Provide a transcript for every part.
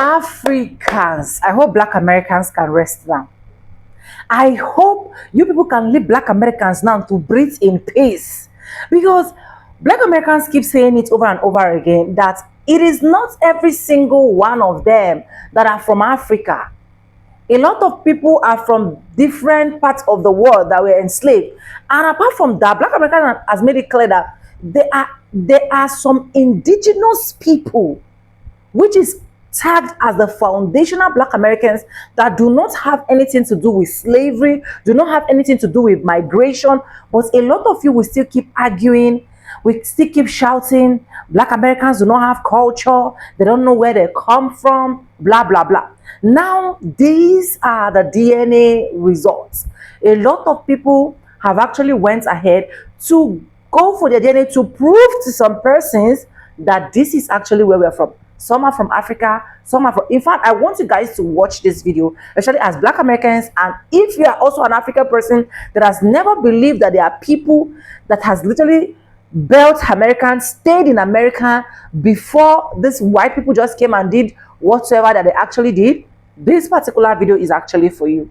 Africans, I hope Black Americans can rest now. I hope you people can leave Black Americans now to breathe in peace. Because Black Americans keep saying it over and over again that it is not every single one of them that are from Africa. A lot of people are from different parts of the world that were enslaved. And apart from that, Black American has made it clear that there are some indigenous people which is tagged as the foundational Black Americans that do not have anything to do with slavery, do not have anything to do with migration. But a lot of you will still keep arguing, we still keep shouting, Black Americans do not have culture, they don't know where they come from, blah, blah, blah. Now, these are the DNA results. A lot of people have actually went ahead to go for their DNA to prove to some persons that this is actually where we're from. Some are from Africa, some are from... In fact, I want you guys to watch this video, especially as Black Americans, and if you are also an African person that has never believed that there are people that has literally built America, stayed in America before these white people just came and did whatsoever that they actually did, this particular video is actually for you.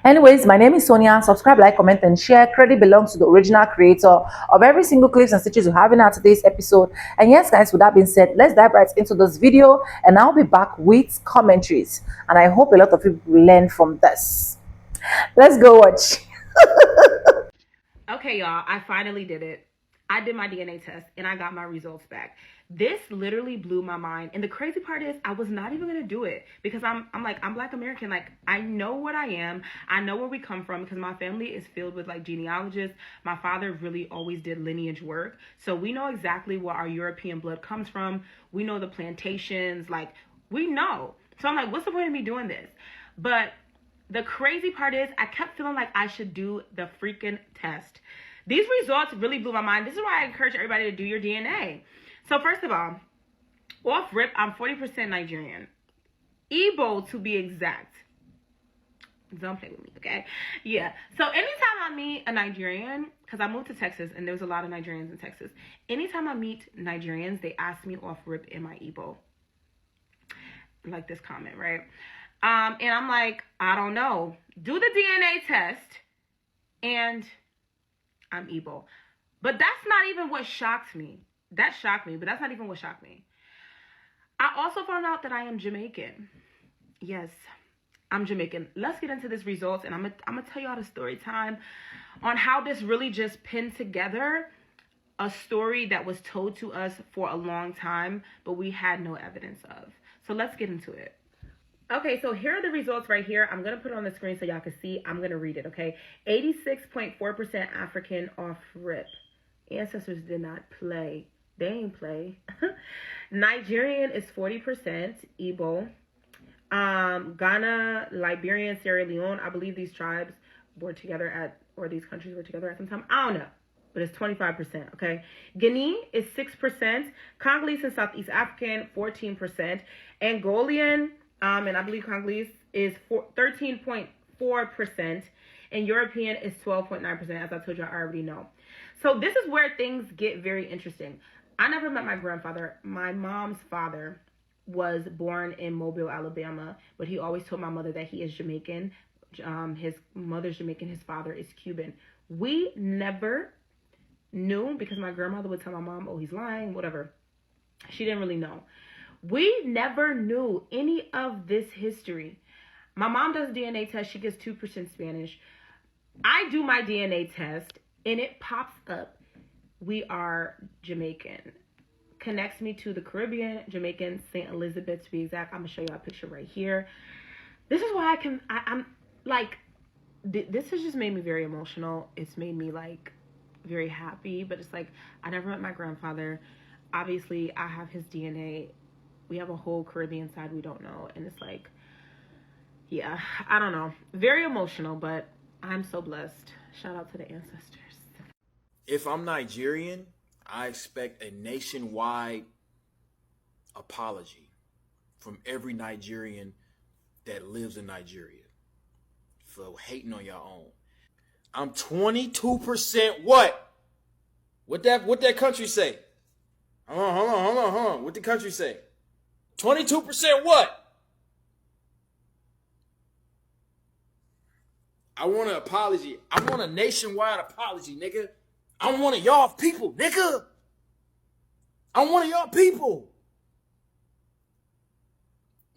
Anyways, my name is Sonia. Subscribe, like, comment, and share. Credit belongs to the original creator of every single clips and stitches you have in our today's episode. And yes, guys, with that being said, let's dive right into this video, and I'll be back with commentaries. And I hope a lot of people will learn from this. Let's go watch. Okay, y'all, I finally did it. I did my DNA test and I got my results back. This literally blew my mind. And the crazy part is I was not even going to do it because I'm Black American. Like, I know what I am. I know where we come from because my family is filled with like genealogists. My father really always did lineage work. So we know exactly where our European blood comes from. We know the plantations, like we know. So I'm like, what's the point of me doing this? But the crazy part is I kept feeling like I should do the freaking test. These results really blew my mind. This is why I encourage everybody to do your DNA. So first of all, off rip, I'm 40% Nigerian. Igbo to be exact. Don't play with me, okay? Yeah. So anytime I meet a Nigerian, because I moved to Texas and there was a lot of Nigerians in Texas. Anytime I meet Nigerians, they ask me off rip, am I Igbo? Like this comment, right? And I'm like, I don't know. Do the DNA test and I'm Igbo. But that's not even what shocked me. That shocked me, but that's not even what shocked me. I also found out that I am Jamaican. Yes, I'm Jamaican. Let's get into this results, and I'm gonna tell y'all the story time on how this really just pinned together a story that was told to us for a long time, but we had no evidence of. So let's get into it. Okay, so here are the results right here. I'm going to put it on the screen so y'all can see. I'm going to read it, okay? 86.4% African off rip. Ancestors did not play. They ain't play. Nigerian is 40%. Igbo. Ghana, Liberia, and Sierra Leone. I believe these tribes were together or these countries were together at some time. I don't know. But it's 25%, okay? Guinea is 6%. Congolese and Southeast African, 14%. Angolian... and I believe Congolese is 13.4%, and European is 12.9%, as I told you, I already know. So this is where things get very interesting. I never met my grandfather. My mom's father was born in Mobile, Alabama, but he always told my mother that he is Jamaican. His mother's Jamaican, his father is Cuban. We never knew because my grandmother would tell my mom, oh, he's lying, whatever. She didn't really know. We never knew any of this history. My mom does a DNA test. She gets 2% Spanish. I do my DNA test, and it pops up. We are Jamaican. Connects me to the Caribbean, Jamaican, St. Elizabeth to be exact. I'm going to show you a picture right here. This is why I'm like, this has just made me very emotional. It's made me like very happy, but it's like, I never met my grandfather. Obviously, I have his DNA. We have a whole Caribbean side we don't know. And it's like, yeah, I don't know. Very emotional, but I'm so blessed. Shout out to the ancestors. If I'm Nigerian, I expect a nationwide apology from every Nigerian that lives in Nigeria for hating on your own. I'm 22% what? What that country say? Hold on. What the country say? 22% what? I want an apology. I want a nationwide apology, nigga. I'm one of y'all people, nigga. I'm one of y'all people.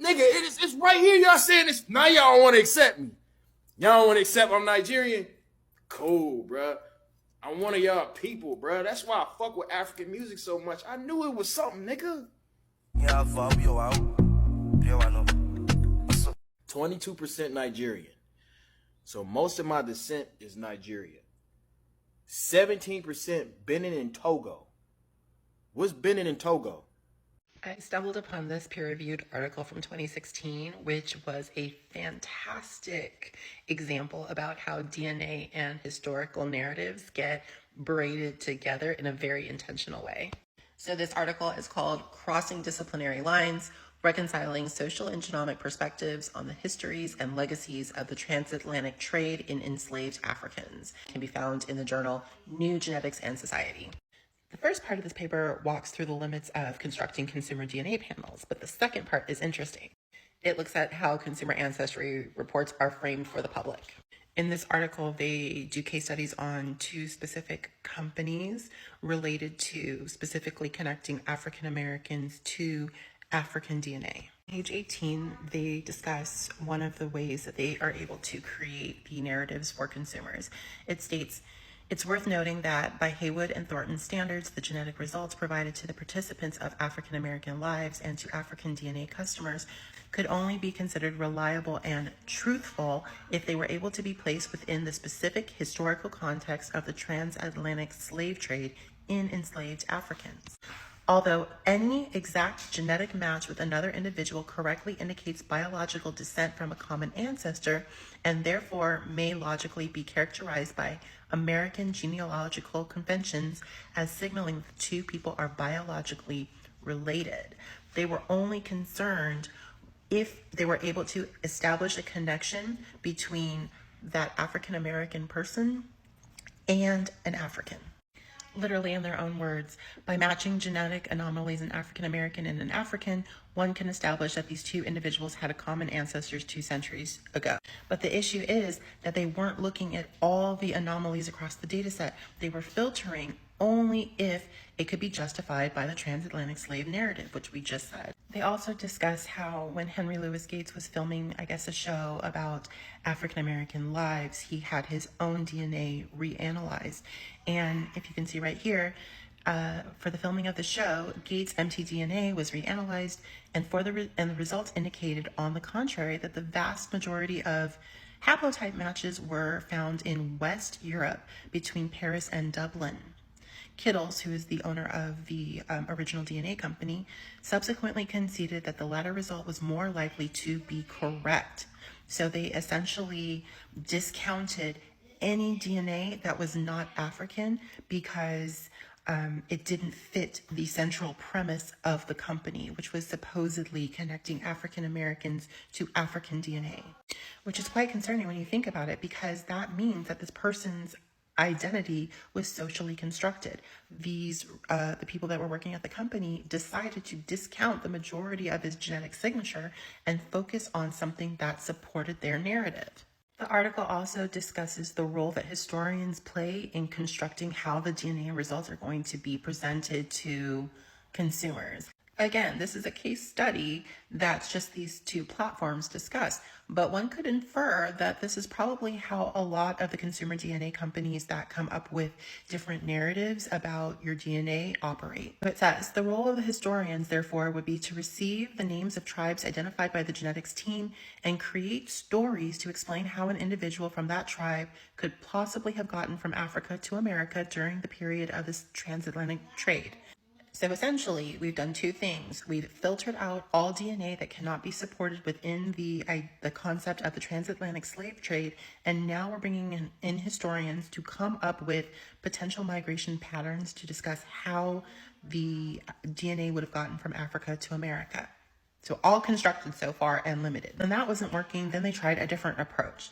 Nigga, it's right here. Y'all saying this. Now y'all don't want to accept me. Y'all don't want to accept I'm Nigerian? Cool, bruh. I'm one of y'all people, bruh. That's why I fuck with African music so much. I knew it was something, nigga. 22% Nigerian. So most of my descent is Nigeria. 17% Benin and Togo. What's Benin and Togo? I stumbled upon this peer-reviewed article from 2016, which was a fantastic example about how DNA and historical narratives get braided together in a very intentional way. So this article is called Crossing Disciplinary Lines, Reconciling Social and Genomic Perspectives on the Histories and Legacies of the Transatlantic Trade in Enslaved Africans. It can be found in the journal New Genetics and Society. The first part of this paper walks through the limits of constructing consumer DNA panels, but the second part is interesting. It looks at how consumer ancestry reports are framed for the public. In this article, they do case studies on two specific companies related to specifically connecting African Americans to African DNA. Page 18, they discuss one of the ways that they are able to create the narratives for consumers. It states, it's worth noting that by Haywood and Thornton standards, the genetic results provided to the participants of African American lives and to African DNA customers could only be considered reliable and truthful if they were able to be placed within the specific historical context of the transatlantic slave trade in enslaved Africans. Although any exact genetic match with another individual correctly indicates biological descent from a common ancestor and therefore may logically be characterized by American genealogical conventions as signaling that the two people are biologically related, they were only concerned if they were able to establish a connection between that African American person and an African. Literally in their own words, by matching genetic anomalies in African American and an African, one can establish that these two individuals had a common ancestors 2 centuries ago. But the issue is that they weren't looking at all the anomalies across the data set. They were filtering only if it could be justified by the transatlantic slave narrative, which we just said. They also discuss how when Henry Louis Gates was filming, I guess, a show about African American lives, he had his own DNA reanalyzed. And if you can see right here, for the filming of the show, Gates' mtDNA was reanalyzed, and the results indicated, on the contrary, that the vast majority of haplotype matches were found in West Europe between Paris and Dublin. Kittles, who is the owner of the original DNA company, subsequently conceded that the latter result was more likely to be correct. So they essentially discounted any DNA that was not African because it didn't fit the central premise of the company, which was supposedly connecting African Americans to African DNA, which is quite concerning when you think about it, because that means that this person's identity was socially constructed. The people that were working at the company decided to discount the majority of his genetic signature and focus on something that supported their narrative. The article also discusses the role that historians play in constructing how the DNA results are going to be presented to consumers. Again, this is a case study that's just these two platforms discussed, but one could infer that this is probably how a lot of the consumer DNA companies that come up with different narratives about your DNA operate. It says, the role of the historians, therefore, would be to receive the names of tribes identified by the genetics team and create stories to explain how an individual from that tribe could possibly have gotten from Africa to America during the period of this transatlantic trade. So essentially, we've done two things. We've filtered out all DNA that cannot be supported within the concept of the transatlantic slave trade, and now we're bringing in historians to come up with potential migration patterns to discuss how the DNA would have gotten from Africa to America. So all constructed so far and limited. When that wasn't working, then they tried a different approach.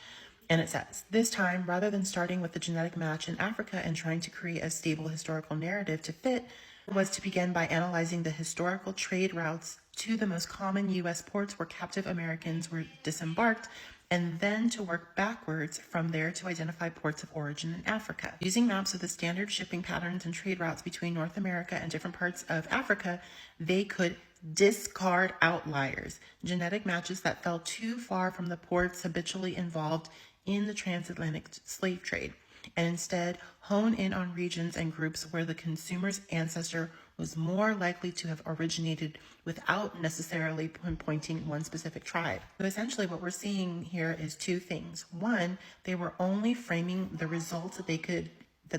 And it says, this time, rather than starting with the genetic match in Africa and trying to create a stable historical narrative to fit, was to begin by analyzing the historical trade routes to the most common U.S. ports where captive Americans were disembarked, and then to work backwards from there to identify ports of origin in Africa. Using maps of the standard shipping patterns and trade routes between North America and different parts of Africa, they could discard outliers, genetic matches that fell too far from the ports habitually involved in the transatlantic slave trade, and instead hone in on regions and groups where the consumer's ancestor was more likely to have originated without necessarily pinpointing one specific tribe. So essentially what we're seeing here is two things. One, they were only framing the results that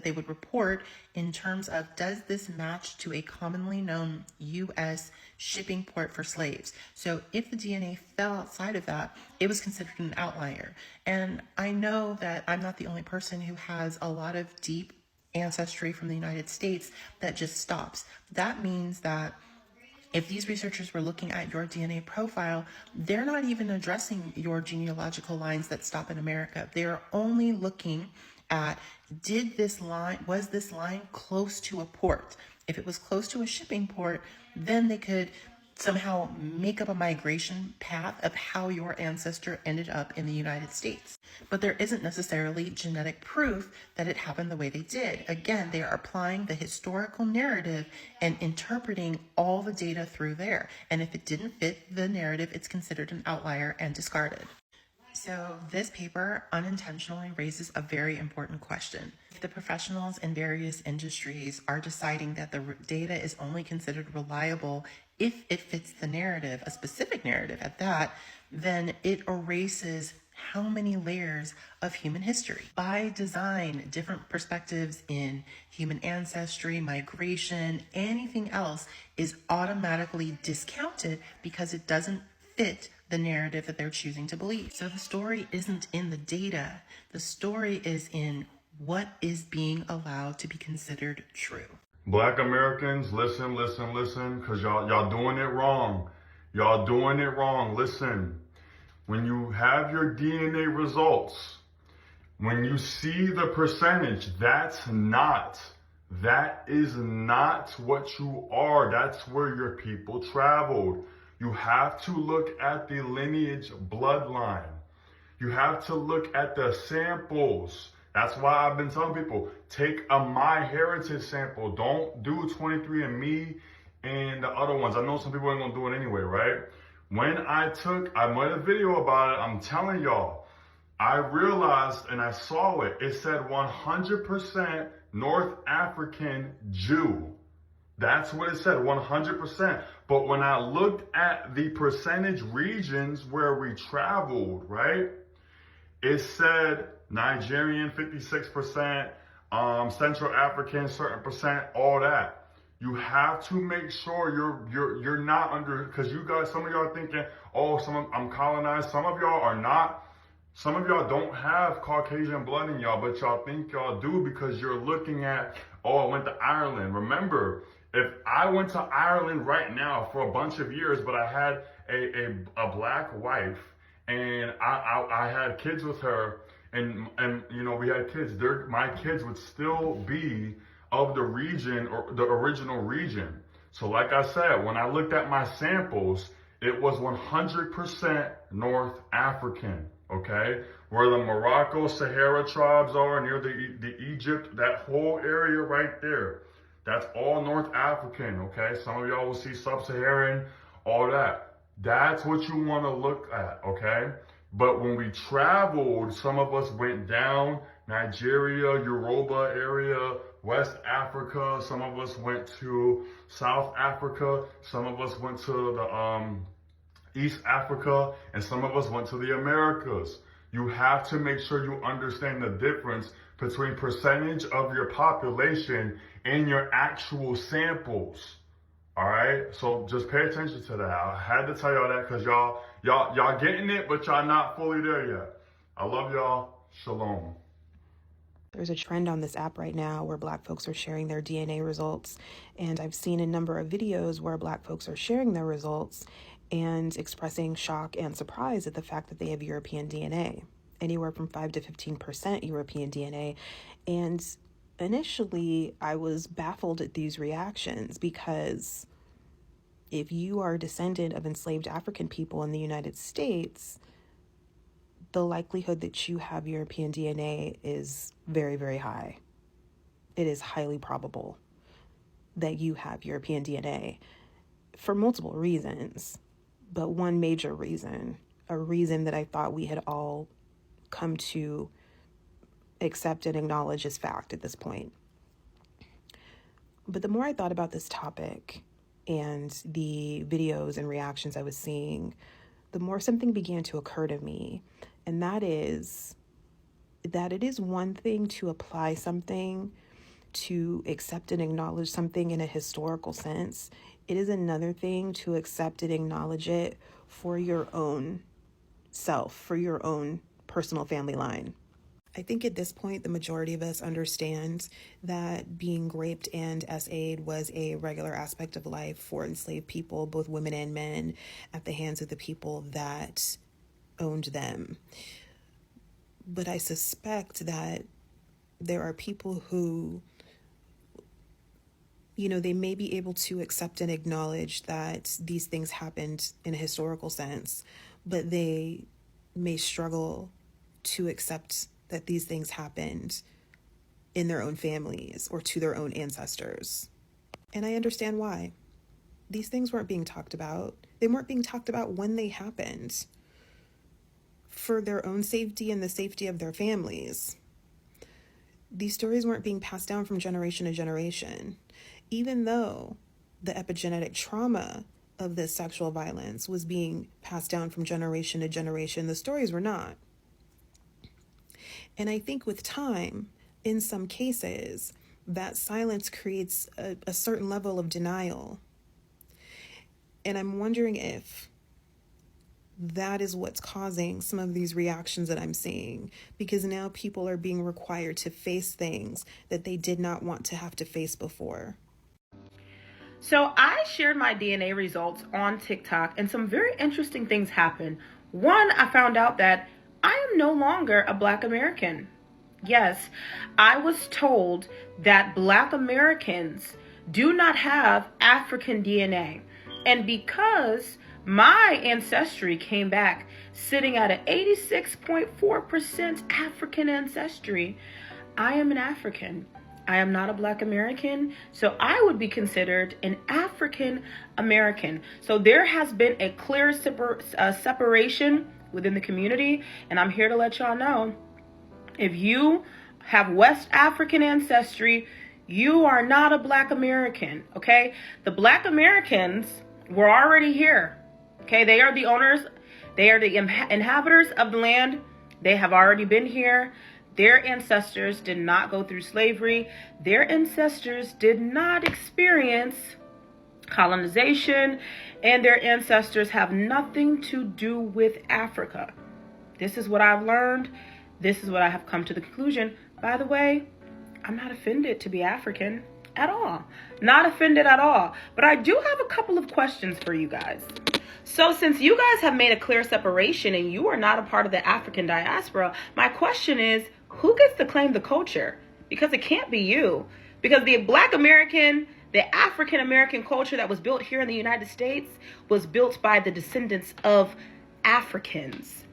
they would report in terms of, does this match to a commonly known U.S. shipping port for slaves? So if the DNA fell outside of that, it was considered an outlier. And I know that I'm not the only person who has a lot of deep ancestry from the United States that just stops. That means that if these researchers were looking at your DNA profile, they're not even addressing your genealogical lines that stop in America. They're only looking at, was this line close to a port? If it was close to a shipping port, then they could somehow make up a migration path of how your ancestor ended up in the United States. But there isn't necessarily genetic proof that it happened the way they did. Again, they are applying the historical narrative and interpreting all the data through there. And if it didn't fit the narrative, it's considered an outlier and discarded. So this paper unintentionally raises a very important question. If the professionals in various industries are deciding that the data is only considered reliable if it fits the narrative, a specific narrative at that, then it erases how many layers of human history. By design, different perspectives in human ancestry, migration, anything else is automatically discounted because it doesn't fit the narrative that they're choosing to believe. So the story isn't in the data. The story is in what is being allowed to be considered true. Black Americans, listen, because y'all doing it wrong. Y'all doing it wrong. Listen, when you have your DNA results, when you see the percentage, that is not what you are. That's where your people traveled. You have to look at the lineage bloodline. You have to look at the samples. That's why I've been telling people, take a MyHeritage sample. Don't do 23andMe and the other ones. I know some people ain't gonna do it anyway, right? When I made a video about it, I'm telling y'all, I realized and I saw it. It said 100% North African Jew. That's what it said, 100%. But when I looked at the percentage regions where we traveled, right? It said Nigerian 56%, Central African certain percent, all that. You have to make sure you're not under, because you guys, some of y'all are thinking, oh, I'm colonized. Some of y'all are not. Some of y'all don't have Caucasian blood in y'all, but y'all think y'all do because you're looking at, oh, I went to Ireland. Remember, if I went to Ireland right now for a bunch of years, but I had a black wife and I had kids with her and you know, we had kids, my kids would still be of the region or the original region. So like I said, when I looked at my samples, it was 100% North African, okay? Where the Morocco, Sahara tribes are near the Egypt, that whole area right there. That's all North African, okay? Some of y'all will see Sub-Saharan, all that. That's what you want to look at, okay? But when we traveled, some of us went down Nigeria, Yoruba area, West Africa. Some of us went to South Africa. Some of us went to the East Africa, and some of us went to the Americas. You have to make sure you understand the difference between percentage of your population and your actual samples. All right, so just pay attention to that. I had to tell y'all that because y'all getting it, but y'all not fully there yet. I love y'all. Shalom. There's a trend on this app right now where Black folks are sharing their DNA results, and I've seen a number of videos where Black folks are sharing their results and expressing shock and surprise at the fact that they have European DNA, anywhere from 5 to 15% European DNA. And initially I was baffled at these reactions because if you are a descendant of enslaved African people in the United States, the likelihood that you have European DNA is very, very high. It is highly probable that you have European DNA for multiple reasons. But one major reason, a reason that I thought we had all come to accept and acknowledge as fact at this point. But the more I thought about this topic and the videos and reactions I was seeing, the more something began to occur to me. And that is that it is one thing to apply something, to accept and acknowledge something in a historical sense. It is another thing to accept and acknowledge it for your own self, for your own personal family line. I think at this point, the majority of us understand that being raped and SA'd was a regular aspect of life for enslaved people, both women and men, at the hands of the people that owned them. But I suspect that there are people who, they may be able to accept and acknowledge that these things happened in a historical sense, but they may struggle to accept that these things happened in their own families or to their own ancestors. And I understand why. These things weren't being talked about. They weren't being talked about when they happened for their own safety and the safety of their families. These stories weren't being passed down from generation to generation. Even though the epigenetic trauma of this sexual violence was being passed down from generation to generation, the stories were not. And I think with time, in some cases, that silence creates a certain level of denial. And I'm wondering if that is what's causing some of these reactions that I'm seeing, because now people are being required to face things that they did not want to have to face before. So I shared my DNA results on TikTok, and some very interesting things happened. One, I found out that I am no longer a Black American. Yes, I was told that Black Americans do not have African DNA. And because my ancestry came back sitting at an 86.4% African ancestry, I am an African. I am not a Black American, so I would be considered an African American. So there has been a clear separation within the community, and I'm here to let y'all know, if you have West African ancestry, you are not a Black American, okay? The Black Americans were already here, okay? They are the owners, they are the inhabitants of the land. They have already been here. Their ancestors did not go through slavery. Their ancestors did not experience colonization, and their ancestors have nothing to do with Africa. This is what I've learned. This is what I have come to the conclusion. By the way, I'm not offended to be African at all. Not offended at all. But I do have a couple of questions for you guys. So since you guys have made a clear separation and you are not a part of the African diaspora, my question is, who gets to claim the culture? Because it can't be you. Because the Black American, the African American culture that was built here in the United States was built by the descendants of Africans.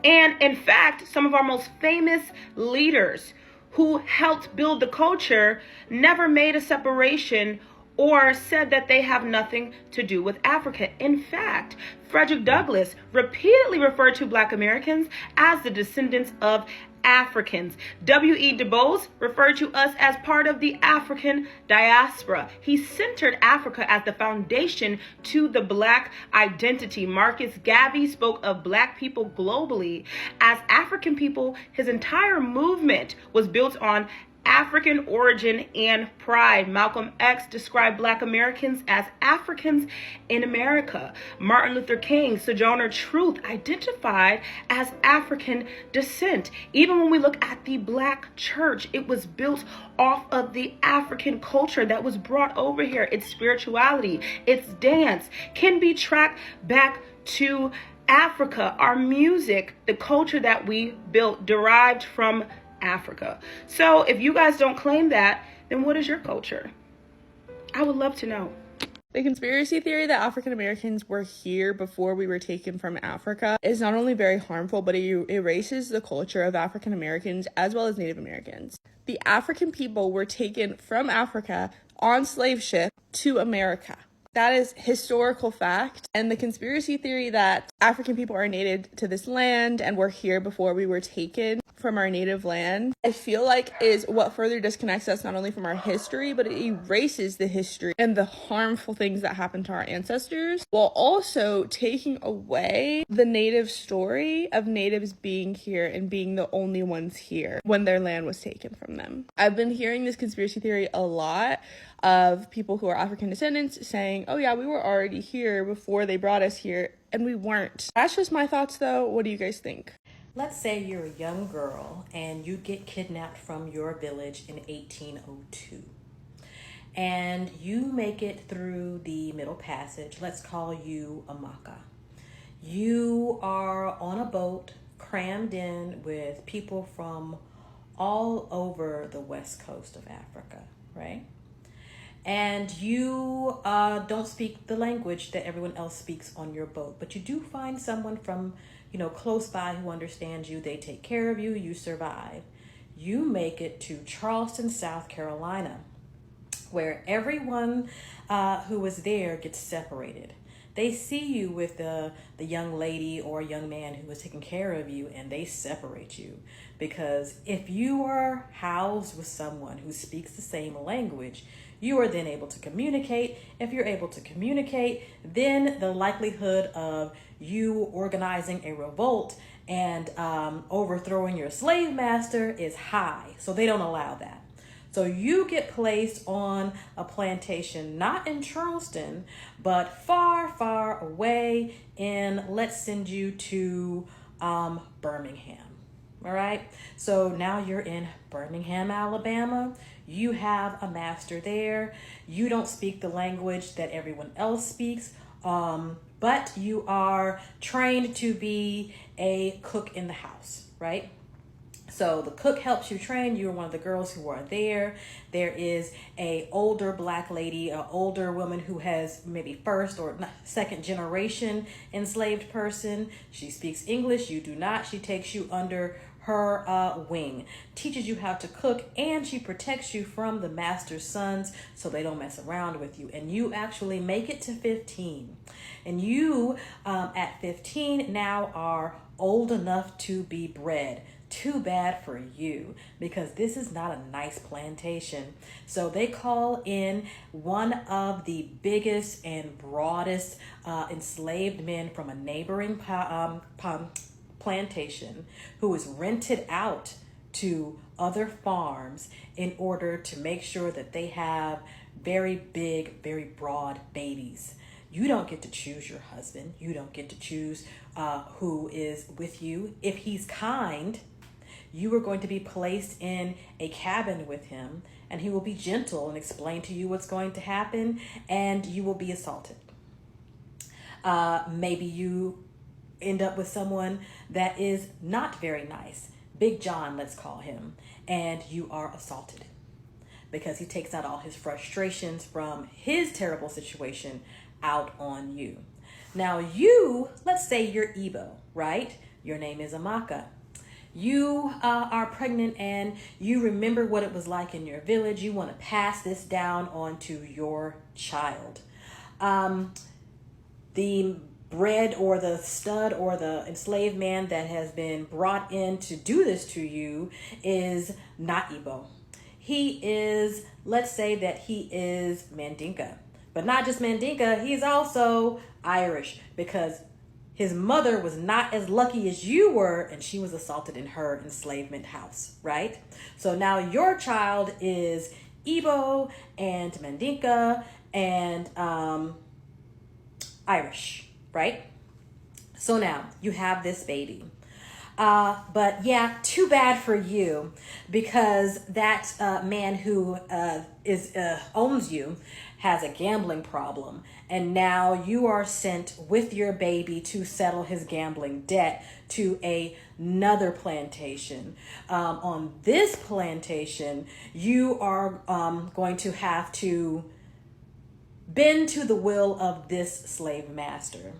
And in fact, some of our most famous leaders who helped build the culture never made a separation or said that they have nothing to do with Africa. In fact, Frederick Douglass repeatedly referred to Black Americans as the descendants of Africans. W.E. Du Bois referred to us as part of the African diaspora. He centered Africa as the foundation to the Black identity. Marcus Garvey spoke of Black people globally as African people. His entire movement was built on African origin and pride. Malcolm X described Black Americans as Africans in America. Martin Luther King, Sojourner Truth, identified as African descent. Even when we look at the Black church, it was built off of the African culture that was brought over here. Its spirituality, its dance can be tracked back to Africa. Our music, the culture that we built, derived from Africa. So if you guys don't claim that, then what is your culture? I would love to know. The conspiracy theory that African Americans were here before we were taken from Africa is not only very harmful, but it erases the culture of African Americans as well as Native Americans. The African people were taken from Africa on slave ship to America. That is historical fact. And the conspiracy theory that African people are native to this land and were here before we were taken from our native land, I feel like is what further disconnects us not only from our history, but it erases the history and the harmful things that happened to our ancestors, while also taking away the native story of natives being here and being the only ones here when their land was taken from them. I've been hearing this conspiracy theory a lot of people who are African descendants saying, oh yeah, we were already here before they brought us here, and we weren't. That's just my thoughts though. What do you guys think? Let's say you're a young girl and you get kidnapped from your village in 1802. And you make it through the Middle Passage. Let's call you Amaka. You are on a boat crammed in with people from all over the west coast of Africa, right? And you don't speak the language that everyone else speaks on your boat, but you do find someone from, close by who understands you. They take care of you. You survive. You make it to Charleston, South Carolina, where everyone who was there gets separated. They see you with the young lady or young man who was taking care of you, and they separate you. Because if you are housed with someone who speaks the same language, you are then able to communicate. If you're able to communicate, then the likelihood of you organizing a revolt and overthrowing your slave master is high. So they don't allow that. So you get placed on a plantation, not in Charleston, but far, far away in, let's send you to Birmingham. All right. So now you're in Birmingham, Alabama. You have a master there. You don't speak the language that everyone else speaks, but you are trained to be a cook in the house, right? So the cook helps you train. You're one of the girls who are there. There is a older black lady, an older woman who has maybe first or second generation enslaved person. She speaks English. You do not. She takes you under her wing, teaches you how to cook, and she protects you from the master's sons so they don't mess around with you. And you actually make it to 15. And you, at 15, now are old enough to be bred. Too bad for you, because this is not a nice plantation. So they call in one of the biggest and broadest enslaved men from a neighboring plantation who is rented out to other farms in order to make sure that they have very big, very broad babies. You don't get to choose your husband. You don't get to choose who is with you. If he's kind, you are going to be placed in a cabin with him, and he will be gentle and explain to you what's going to happen, and you will be assaulted. Maybe you end up with someone that is not very nice. Big John, let's call him, and you are assaulted because he takes out all his frustrations from his terrible situation out on you. Now you, let's say you're Igbo, right? Your name is Amaka. You are pregnant and you remember what it was like in your village. You want to pass this down on to your child. The bred or the stud or the enslaved man that has been brought in to do this to you is not Igbo. He is, let's say that he is Mandinka. But not just Mandinka, he's also Irish, because his mother was not as lucky as you were, and she was assaulted in her enslavement house, right? So now your child is Igbo and Mandinka and Irish, right? So now you have this baby. But yeah, too bad for you, because that man who owns you has a gambling problem, and now you are sent with your baby to settle his gambling debt to another plantation. On this plantation, you are going to have to bend to the will of this slave master.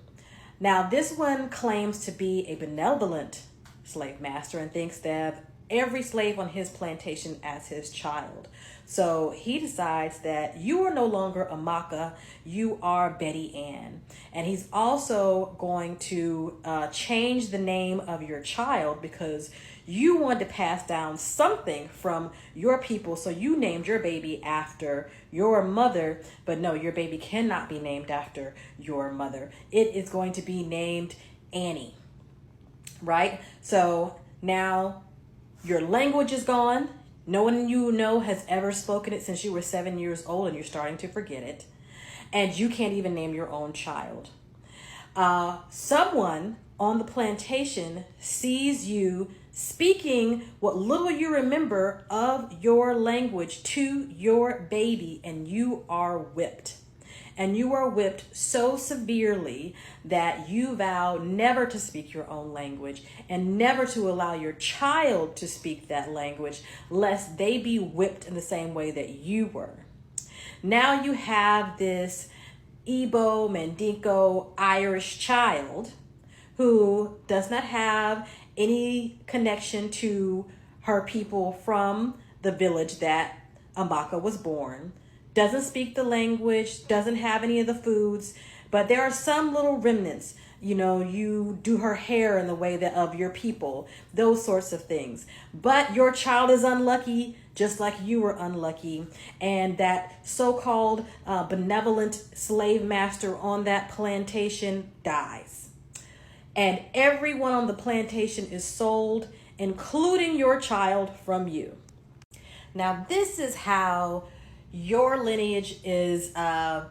Now, this one claims to be a benevolent slave master and thinks that every slave on his plantation as his child. So he decides that you are no longer Amaka, you are Betty Ann. And he's also going to change the name of your child because you wanted to pass down something from your people. So you named your baby after your mother, but no, your baby cannot be named after your mother. It is going to be named Annie, right? So now your language is gone. No one you know has ever spoken it since you were 7 years old, and you're starting to forget it. And you can't even name your own child. Someone on the plantation sees you speaking what little you remember of your language to your baby, and you are whipped. And you are whipped so severely that you vow never to speak your own language and never to allow your child to speak that language, lest they be whipped in the same way that you were. Now you have this Igbo, Mandingo, Irish child who does not have any connection to her people from the village that Amaka was born, doesn't speak the language, doesn't have any of the foods, but there are some little remnants. You know, you do her hair in the way that of your people, those sorts of things. But your child is unlucky, just like you were unlucky. And that so-called benevolent slave master on that plantation dies. And everyone on the plantation is sold, including your child, from you. Now, this is how your lineage is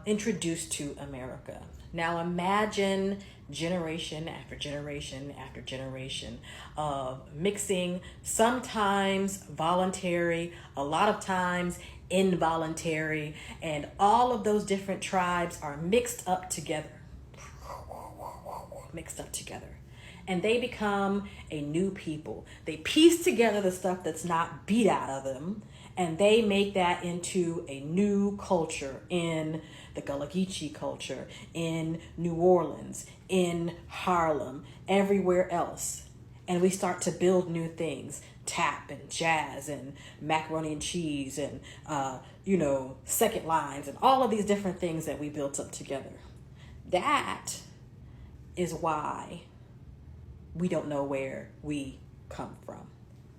introduced to America. Now imagine generation after generation after generation of mixing, sometimes voluntary, a lot of times involuntary, and all of those different tribes are mixed up together. And they become a new people. They piece together the stuff that's not beat out of them, and they make that into a new culture in the Gullah Geechee culture, in New Orleans, in Harlem, everywhere else. And we start to build new things, tap and jazz and macaroni and cheese and, second lines and all of these different things that we built up together. That is why we don't know where we come from.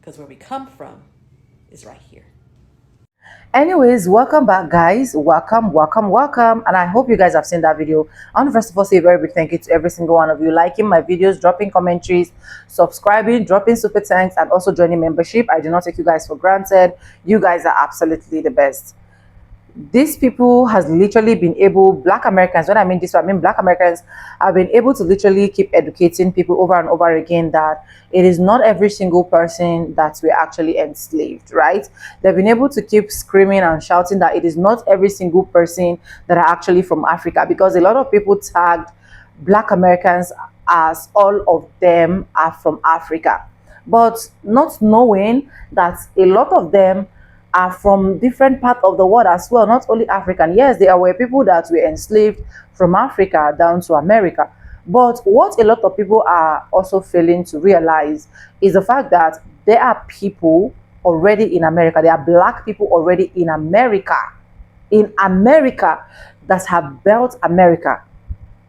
Because where we come from is right here. Anyways, welcome back, guys. Welcome. And I hope you guys have seen that video. I want to first of all say a very big thank you to every single one of you liking my videos, dropping commentaries, subscribing, dropping super thanks, and also joining membership. I do not take you guys for granted. You guys are absolutely the best. These people has literally been able, Black Americans, when I mean this, I mean Black Americans have been able to literally keep educating people over and over again that it is not every single person that we actually enslaved, right? They've been able to keep screaming and shouting that it is not every single person that are actually from Africa, because a lot of people tagged Black Americans as all of them are from Africa, but not knowing that a lot of them are from different parts of the world as well, not only African. Yes, there were people that were enslaved from Africa down to America. But what a lot of people are also failing to realize is the fact that there are people already in America. There are Black people already in America that have built America,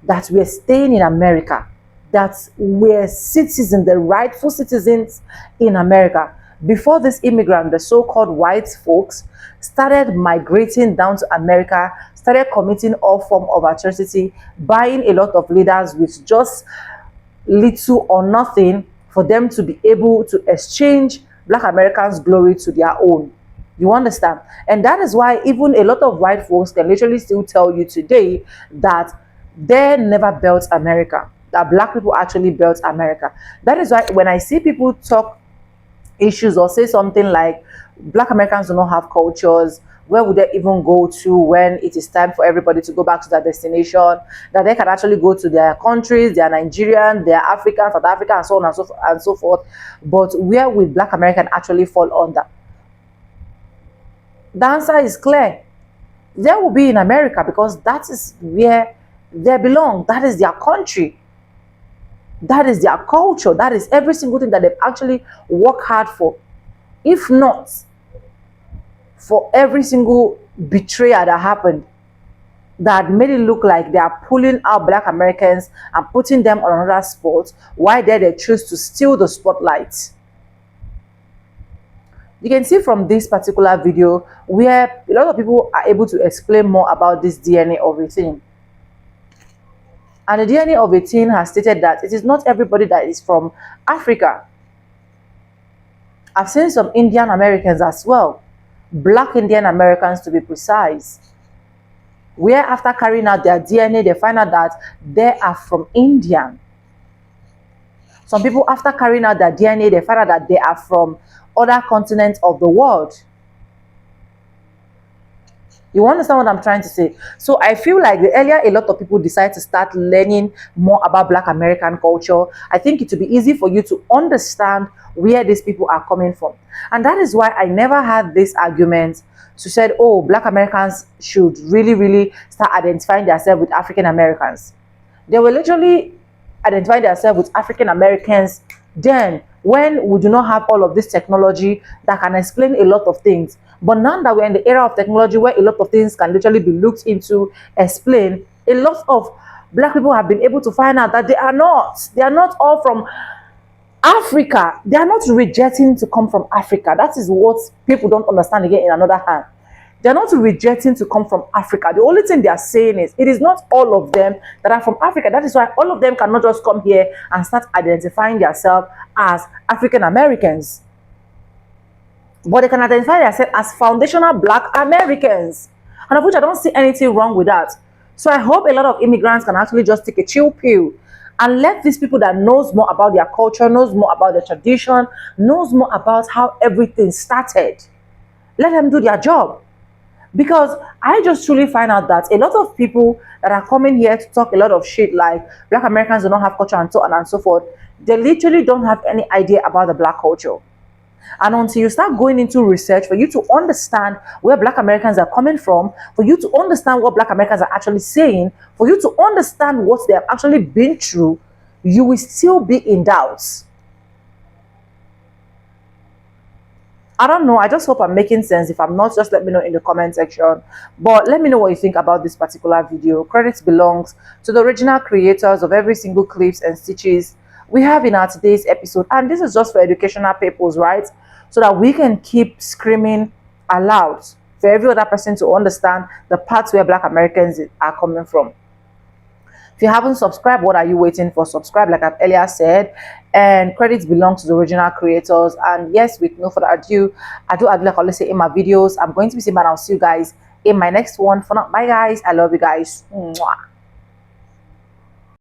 that were staying in America, that were citizens, the rightful citizens in America. Before this immigrant, the so-called white folks, started migrating down to America, started committing all form of atrocity, buying a lot of leaders with just little or nothing for them to be able to exchange Black Americans' glory to their own. You understand? And that is why even a lot of white folks can literally still tell you today that they never built America, that Black people actually built America. That is why when I see people talk issues or say something like Black Americans do not have cultures, where would they even go to when it is time for everybody to go back to their destination? That they can actually go to their countries, they are Nigerian, they are African, South Africa, and so on and so forth. But where will Black American actually fall under? The answer is clear. They will be in America, because that is where they belong. That is their country. That is their culture. That is every single thing that they've actually worked hard for. If not for every single betrayal that happened, that made it look like they are pulling out Black Americans and putting them on another spot, why did they choose to steal the spotlight? You can see from this particular video where a lot of people are able to explain more about this DNA of a thing. And the DNA of a teen has stated that it is not everybody that is from Africa. I've seen some Indian Americans as well, Black Indian Americans to be precise, where after carrying out their DNA, they find out that they are from India. Some people, after carrying out their DNA, they find out that they are from other continents of the world. You understand what I'm trying to say? So I feel like the earlier a lot of people decide to start learning more about Black American culture, I think it will be easy for you to understand where these people are coming from. And that is why I never had this argument to say, oh, Black Americans should really start identifying themselves with African Americans. They were literally identifying themselves with African Americans then, when we do not have all of this technology that can explain a lot of things. But now that we're in the era of technology where a lot of things can literally be looked into, explained, a lot of Black people have been able to find out that they are not all from Africa. They are not rejecting to come from Africa. That is what people don't understand again in another hand. They're not rejecting to come from Africa. The only thing they are saying is it is not all of them that are from Africa. That is why all of them cannot just come here and start identifying themselves as African Americans. But they can identify themselves as foundational Black Americans. And of which I don't see anything wrong with that. So I hope a lot of immigrants can actually just take a chill pill and let these people that knows more about their culture, knows more about their tradition, knows more about how everything started, let them do their job. Because I just truly find out that a lot of people that are coming here to talk a lot of shit like Black Americans do not have culture and so on and so forth, they literally don't have any idea about the Black culture. And until you start going into research for you to understand where Black Americans are coming from, for you to understand what Black Americans are actually saying, for you to understand what they have actually been through, you will still be in doubt. I don't know. I just hope I'm making sense. If I'm not, just let me know in the comment section. But let me know what you think about this particular video. Credit belongs to the original creators of every single clips and stitches we have in our today's episode. And this is just for educational purposes, right? So that we can keep screaming aloud for every other person to understand the parts where Black Americans are coming from. If you haven't subscribed, what are you waiting for? Subscribe, like I've earlier said. And credits belong to the original creators. And yes, with no further ado, I do like I always say in my videos, I'm going to be saying bye, and I'll see you guys in my next one. For now, bye guys. I love you guys. Mwah.